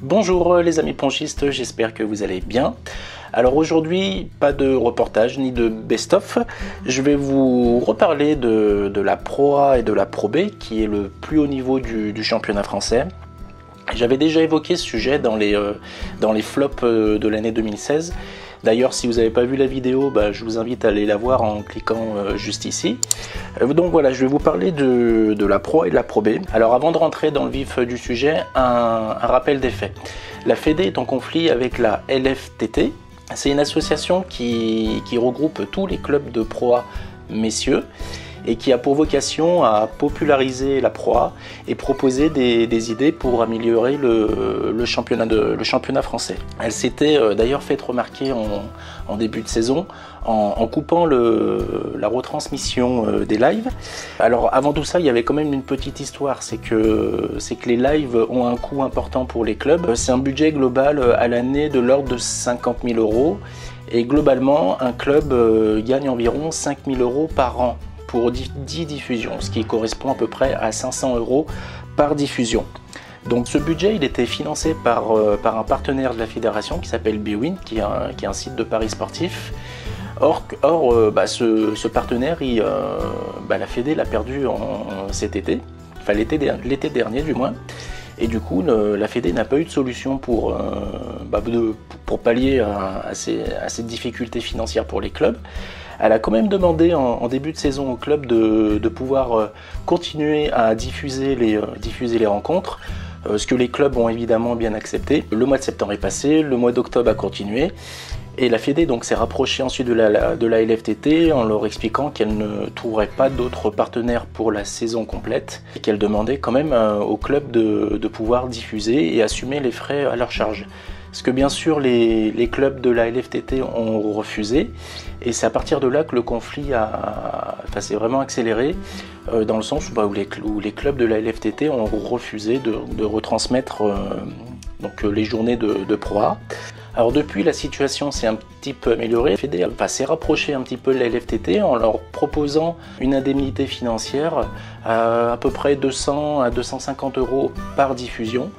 Bonjour les amis ponchistes, j'espère que vous allez bien. Alors aujourd'hui, pas de reportage ni de best-of, je vais vous reparler de la Pro A et de la Pro B, qui est le plus haut niveau du championnat français. J'avais déjà évoqué ce sujet dans les flops de l'année 2016. D'ailleurs, si vous n'avez pas vu la vidéo, je vous invite à aller la voir en cliquant juste ici. Donc voilà, je vais vous parler de la Pro A et de la Pro B. Alors avant de rentrer dans le vif du sujet, un rappel des faits. La Fédé est en conflit avec la LFTT. C'est une association qui regroupe tous les clubs de Pro A messieurs et qui a pour vocation à populariser la Pro A et proposer des idées pour améliorer le championnat français. Elle s'était d'ailleurs fait remarquer en début de saison en coupant la retransmission des lives. Alors avant tout ça, il y avait quand même une petite histoire, c'est que les lives ont un coût important pour les clubs. C'est un budget global à l'année de l'ordre de 50 000 €, et globalement un club gagne environ 5 000 € par an pour 10 diffusions, ce qui correspond à peu près à 500 € par diffusion. Donc ce budget, il était financé par un partenaire de la fédération qui s'appelle Bwin, qui est un site de paris sportif. Or ce partenaire, la Fédé l'a perdu cet été, enfin l'été dernier du moins. Et du coup, la Fédé n'a pas eu de solution pour pallier à cette difficulté financière pour les clubs. Elle a quand même demandé en début de saison au club de pouvoir continuer à diffuser les rencontres, ce que les clubs ont évidemment bien accepté. Le mois de septembre est passé, le mois d'octobre a continué, et la Fédé donc s'est rapprochée ensuite de la LFTT en leur expliquant qu'elle ne trouverait pas d'autres partenaires pour la saison complète et qu'elle demandait quand même au club de pouvoir diffuser et assumer les frais à leur charge. Ce que bien sûr les clubs de la LFTT ont refusé, et c'est à partir de là que le conflit s'est vraiment accéléré, dans le sens où les clubs de la LFTT ont refusé de retransmettre les journées de Pro A. Alors depuis, la situation s'est un petit peu améliorée. La Fédé s'est rapprochée un petit peu de la LFTT en leur proposant une indemnité financière à peu près 200 à 250 € par diffusion,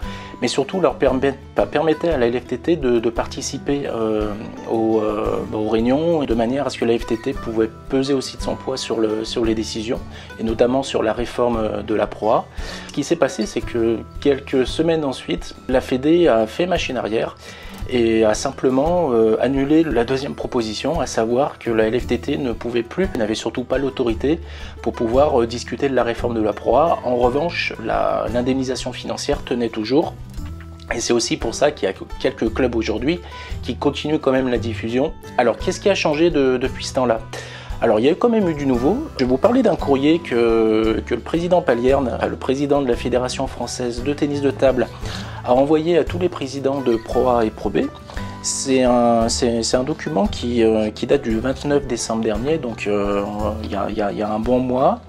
mais surtout leur permettait à la LFTT de participer aux réunions, de manière à ce que la LFTT pouvait peser aussi de son poids sur les décisions, et notamment sur la réforme de la Pro A. Ce qui s'est passé, c'est que quelques semaines ensuite, la Fédé a fait machine arrière et a simplement annulé la deuxième proposition, à savoir que la LFTT ne pouvait plus, n'avait surtout pas l'autorité pour pouvoir discuter de la réforme de la Pro A. En revanche, l'indemnisation financière tenait toujours. Et c'est aussi pour ça qu'il y a quelques clubs aujourd'hui qui continuent quand même la diffusion. Alors qu'est-ce qui a changé depuis ce temps-là ? Alors il y a quand même eu du nouveau. Je vais vous parler d'un courrier que le président Palierne, le président de la Fédération française de tennis de table, a envoyé à tous les présidents de Pro A et Pro B. C'est un document qui date du 29 décembre dernier, donc il y a un bon mois.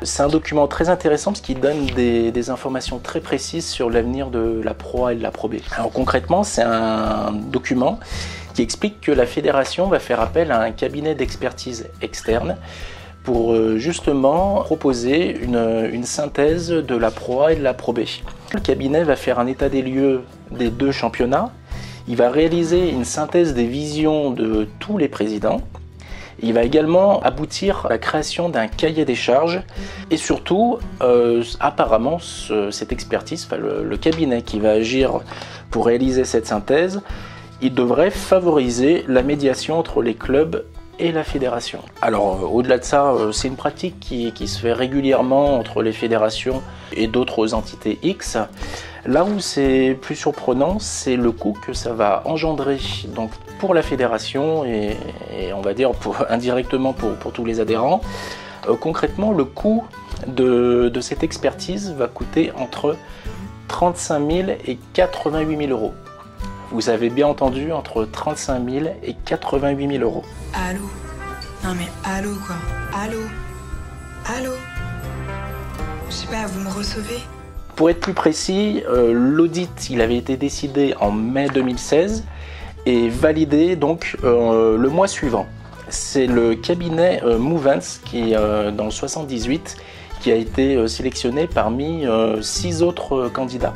C'est un document très intéressant parce qu'il donne des informations très précises sur l'avenir de la Pro A et de la Pro B. Alors concrètement, c'est un document qui explique que la fédération va faire appel à un cabinet d'expertise externe pour justement proposer une synthèse de la Pro A et de la Pro B. Le cabinet va faire un état des lieux des deux championnats, il va réaliser une synthèse des visions de tous les présidents. Il va également aboutir à la création d'un cahier des charges, et surtout, apparemment, cette expertise, le cabinet qui va agir pour réaliser cette synthèse, il devrait favoriser la médiation entre les clubs et la fédération. Alors au-delà de ça, c'est une pratique qui se fait régulièrement entre les fédérations et d'autres entités X. Là où c'est plus surprenant, c'est le coût que ça va engendrer donc pour la fédération et on va dire indirectement pour tous les adhérents. Concrètement, le coût de cette expertise va coûter entre 35 000 et 88 000 €. Vous avez bien entendu, entre 35 000 et 88 000 €. Allô? Non mais allô quoi? Allô? Allô? Je sais pas, vous me recevez? Pour être plus précis, l'audit il avait été décidé en mai 2016 et validé donc le mois suivant. C'est le cabinet Mouvance qui est dans le 78 qui a été sélectionné parmi 6 autres candidats.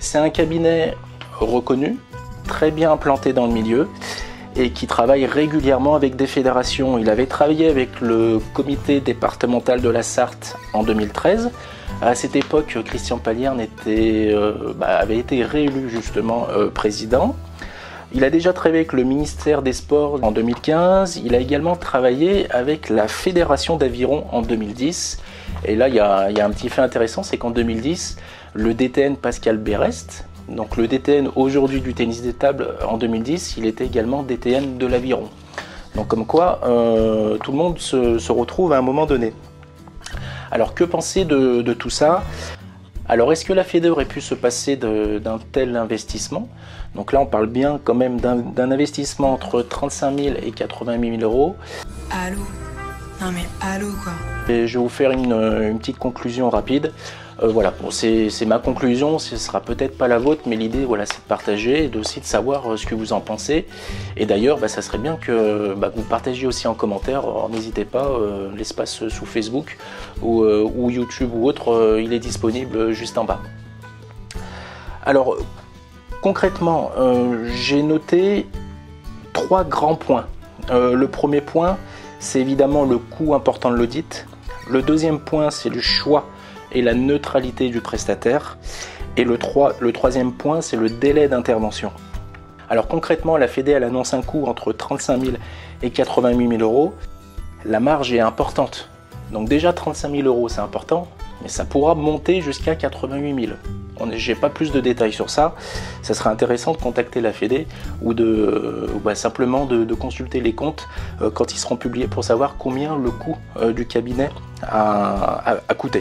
C'est un cabinet reconnu, très bien implanté dans le milieu et qui travaille régulièrement avec des fédérations. Il avait travaillé avec le comité départemental de la Sarthe en 2013. À cette époque, Christian Palierne avait été réélu justement président. Il a déjà travaillé avec le ministère des Sports en 2015. Il a également travaillé avec la Fédération d'aviron en 2010. Et là, il y a un petit fait intéressant, c'est qu'en 2010, le DTN Pascal Berest, donc le DTN aujourd'hui du tennis de table en 2010, il était également DTN de l'aviron. Donc comme quoi, tout le monde se retrouve à un moment donné. Alors que penser de tout ça? Alors est-ce que la Fédé aurait pu se passer d'un tel investissement? Donc là on parle bien quand même d'un investissement entre 35 000 et 80 000 euros. Allô? Non mais allô quoi. Et je vais vous faire une petite conclusion rapide. Voilà, bon, c'est ma conclusion, ce sera peut-être pas la vôtre, mais l'idée voilà, c'est de partager et aussi de savoir ce que vous en pensez. Et d'ailleurs, ça serait bien que vous partagiez aussi en commentaire, n'hésitez pas, l'espace sous Facebook ou YouTube ou autre, il est disponible juste en bas. Alors, concrètement, j'ai noté 3 grands points. Le premier point, c'est évidemment le coût important de l'audit. Le deuxième point, c'est le choix et la neutralité du prestataire. Et le troisième point, c'est le délai d'intervention. Alors concrètement, la Fédé elle annonce un coût entre 35 000 et 88 000 euros. La marge est importante. Donc déjà 35 000 euros, c'est important, mais ça pourra monter jusqu'à 88 000. J'ai pas plus de détails sur ça. Ça serait intéressant de contacter la Fédé ou simplement de consulter les comptes quand ils seront publiés pour savoir combien le coût du cabinet a coûté.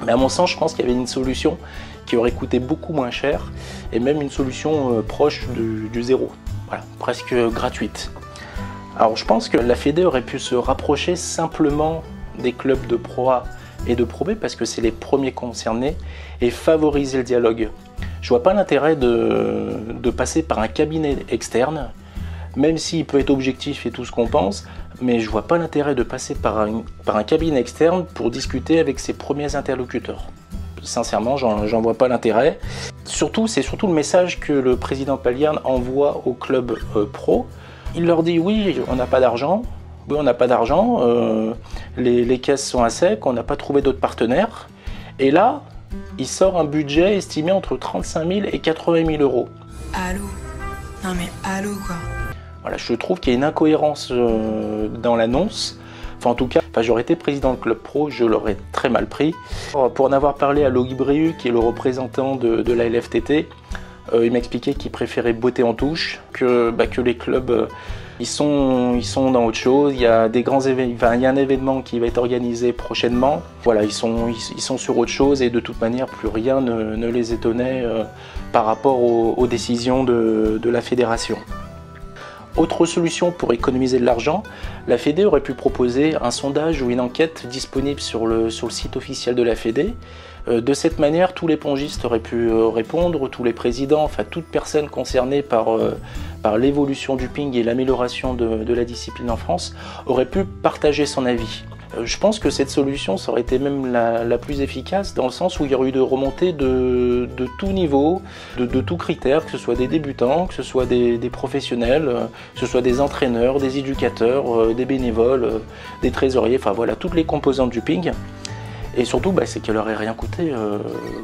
Mais à mon sens, je pense qu'il y avait une solution qui aurait coûté beaucoup moins cher et même une solution proche du zéro, voilà, presque gratuite. Alors je pense que la Fédé aurait pu se rapprocher simplement des clubs de Pro A et de Pro B parce que c'est les premiers concernés et favoriser le dialogue. Je vois pas l'intérêt de passer par un cabinet externe, même s'il peut être objectif et tout ce qu'on pense, mais je vois pas l'intérêt de passer par un cabinet externe pour discuter avec ses premiers interlocuteurs. Sincèrement, j'en vois pas l'intérêt. C'est surtout le message que le président Palierne envoie au club pro. Il leur dit oui, on n'a pas d'argent, oui, on n'a pas d'argent, les caisses sont à sec, on n'a pas trouvé d'autres partenaires. Et là, il sort un budget estimé entre 35 000 et 80 000 euros. Allô? Non mais allô quoi. Voilà, je trouve qu'il y a une incohérence dans l'annonce. Enfin, en tout cas, j'aurais été président du club pro, je l'aurais très mal pris. Pour en avoir parlé à Loïc Briu, qui est le représentant de la LFTT, il m'expliquait qu'il préférait botter en touche, que les clubs ils sont dans autre chose. Il y a des grands événements, il y a un événement qui va être organisé prochainement. Voilà, ils sont sur autre chose et de toute manière, plus rien ne les étonnait par rapport aux décisions de la fédération. Autre solution pour économiser de l'argent, la Fédé aurait pu proposer un sondage ou une enquête disponible sur le site officiel de la Fédé. De cette manière, tous les pongistes auraient pu répondre, tous les présidents, enfin toute personne concernée par l'évolution du ping et l'amélioration de la discipline en France aurait pu partager son avis. Je pense que cette solution, ça aurait été même la plus efficace dans le sens où il y aurait eu de remontées de tout niveau, de tout critère, que ce soit des débutants, que ce soit des professionnels, que ce soit des entraîneurs, des éducateurs, des bénévoles, des trésoriers, enfin voilà, toutes les composantes du ping. Et surtout, c'est qu'elle n'aurait rien coûté.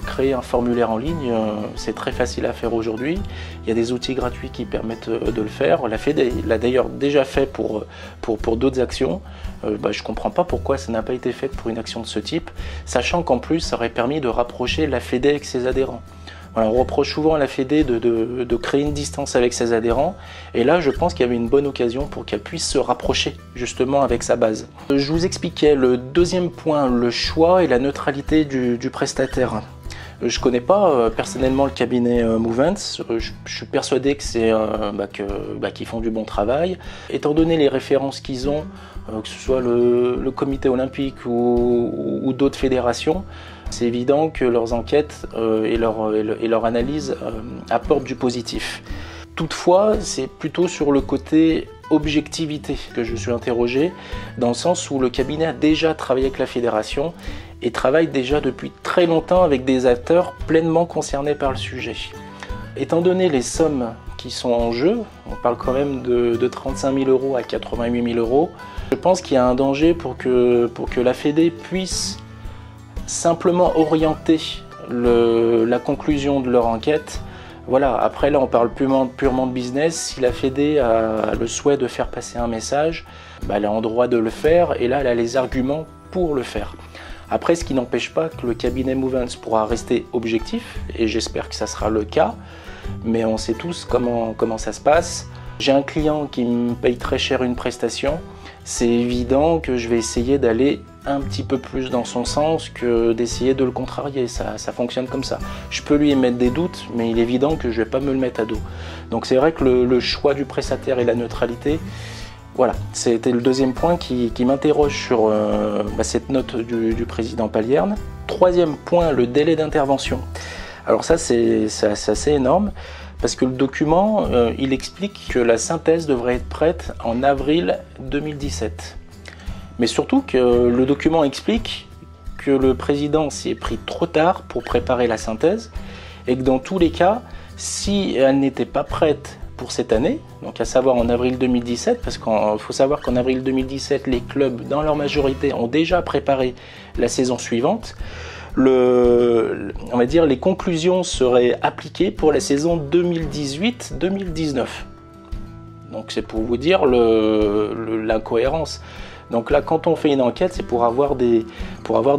Créer un formulaire en ligne, c'est très facile à faire aujourd'hui. Il y a des outils gratuits qui permettent de le faire. La Fédé l'a d'ailleurs déjà fait pour d'autres actions. Je ne comprends pas pourquoi ça n'a pas été fait pour une action de ce type, sachant qu'en plus, ça aurait permis de rapprocher la Fédé avec ses adhérents. Voilà, on reproche souvent à la Fédé de créer une distance avec ses adhérents, et là je pense qu'il y avait une bonne occasion pour qu'elle puisse se rapprocher justement avec sa base. Je vous expliquais le deuxième point, le choix et la neutralité du prestataire. Je ne connais pas personnellement le cabinet Movents, je suis persuadé que c'est qu'ils font du bon travail. Étant donné les références qu'ils ont, que ce soit le comité olympique ou d'autres fédérations, c'est évident que leurs enquêtes et leur analyse apportent du positif. Toutefois, c'est plutôt sur le côté objectivité que je suis interrogé, dans le sens où le cabinet a déjà travaillé avec la fédération et travaille déjà depuis très longtemps avec des acteurs pleinement concernés par le sujet. Étant donné les sommes qui sont en jeu, on parle quand même de 35 000 € à 88 000 €, je pense qu'il y a un danger pour que la Fédé puisse simplement orienter la conclusion de leur enquête. Voilà, après là on parle purement de business. Si la Fédé a le souhait de faire passer un message, elle a en droit de le faire et là elle a les arguments pour le faire. Après, ce qui n'empêche pas que le cabinet Mouvance pourra rester objectif, et j'espère que ça sera le cas, mais on sait tous comment ça se passe. J'ai un client qui me paye très cher une prestation, c'est évident que je vais essayer d'aller un petit peu plus dans son sens que d'essayer de le contrarier, ça fonctionne comme ça. Je peux lui émettre des doutes, mais il est évident que je ne vais pas me le mettre à dos. Donc c'est vrai que le choix du prestataire et la neutralité, voilà, c'était le deuxième point qui m'interroge sur cette note du président Palierne. Troisième point, le délai d'intervention. Alors ça, c'est assez énorme, parce que le document, il explique que la synthèse devrait être prête en avril 2017. Mais surtout que le document explique que le président s'y est pris trop tard pour préparer la synthèse, et que dans tous les cas, si elle n'était pas prête pour cette année, donc à savoir en avril 2017, parce qu'il faut savoir qu'en avril 2017, les clubs, dans leur majorité, ont déjà préparé la saison suivante. On va dire les conclusions seraient appliquées pour la saison 2018-2019. Donc c'est pour vous dire l'incohérence. Donc là, quand on fait une enquête, c'est pour avoir des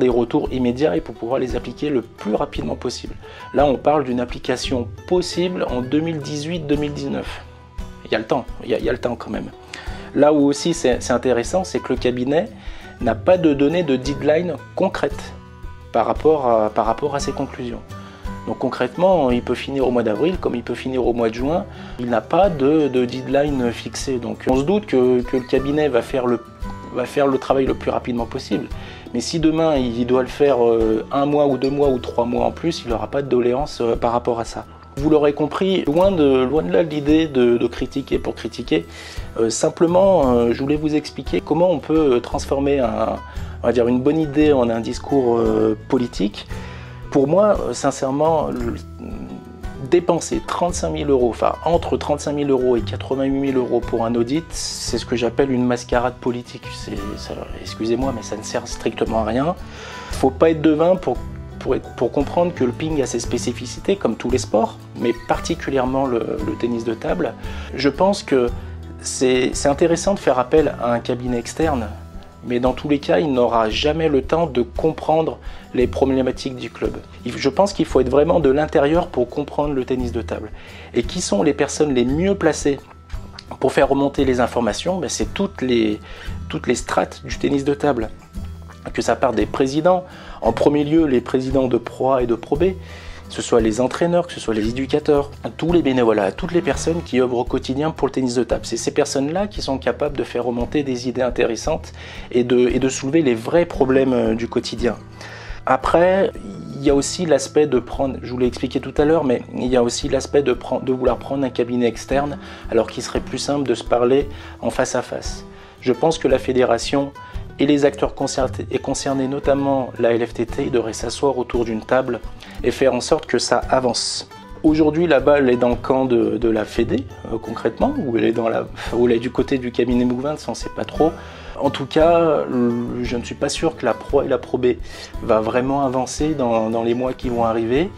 retours immédiats et pour pouvoir les appliquer le plus rapidement possible. Là, on parle d'une application possible en 2018-2019. Il y a le temps, il y a le temps quand même. Là où aussi c'est intéressant, c'est que le cabinet n'a pas de données de deadline concrètes par rapport à ses conclusions. Donc concrètement, il peut finir au mois d'avril comme il peut finir au mois de juin. Il n'a pas de deadline fixé. Donc on se doute que le cabinet va faire le travail le plus rapidement possible. Mais si demain il doit le faire 1 mois ou 2 mois ou 3 mois en plus, il n'aura pas de doléance par rapport à ça. Vous l'aurez compris, loin de là l'idée de critiquer pour critiquer. Simplement, je voulais vous expliquer comment on peut transformer on va dire une bonne idée en un discours politique. Pour moi, sincèrement, dépenser 35 000 €, enfin entre 35 000 € et 88 000 € pour un audit, c'est ce que j'appelle une mascarade politique. Excusez-moi, mais ça ne sert strictement à rien. Il ne faut pas être devin pour comprendre que le ping a ses spécificités, comme tous les sports, mais particulièrement le tennis de table. Je pense que c'est intéressant de faire appel à un cabinet externe, mais dans tous les cas, il n'aura jamais le temps de comprendre les problématiques du club. Je pense qu'il faut être vraiment de l'intérieur pour comprendre le tennis de table. Et qui sont les personnes les mieux placées pour faire remonter les informations? C'est toutes les strates du tennis de table. Que ça parte des présidents, en premier lieu les présidents de Pro A et de Pro B, que ce soit les entraîneurs, que ce soit les éducateurs, tous les bénévolats, toutes les personnes qui œuvrent au quotidien pour le tennis de table. C'est ces personnes-là qui sont capables de faire remonter des idées intéressantes et de soulever les vrais problèmes du quotidien. Après, il y a aussi l'aspect de prendre, je vous l'ai expliqué tout à l'heure, mais il y a aussi l'aspect de vouloir prendre un cabinet externe, alors qu'il serait plus simple de se parler en face à face. Je pense que la fédération et les acteurs concernés, notamment la LFTT, devraient s'asseoir autour d'une table et faire en sorte que ça avance. Aujourd'hui, la balle est dans le camp de la Fédé, concrètement, ou elle est du côté du cabinet Mouvance, on ne sait pas trop. En tout cas, je ne suis pas sûr que la Pro et la Pro B va vraiment avancer dans les mois qui vont arriver.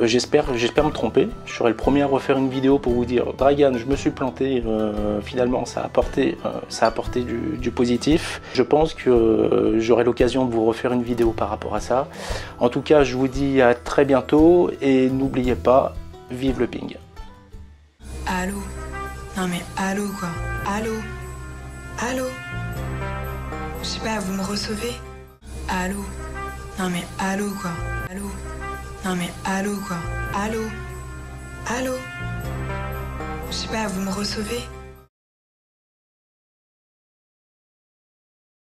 J'espère me tromper. Je serai le premier à refaire une vidéo pour vous dire Dragan, je me suis planté, finalement ça a apporté du positif. Je pense que j'aurai l'occasion de vous refaire une vidéo par rapport à ça. En tout cas, je vous dis à très bientôt et n'oubliez pas, vive le ping. Allô? Non mais allô quoi? Allô? Allô? Je sais pas, vous me recevez? Allô? Non mais allô quoi? Allô? Non mais allô quoi? Allô? Allô? Je sais pas, vous me recevez?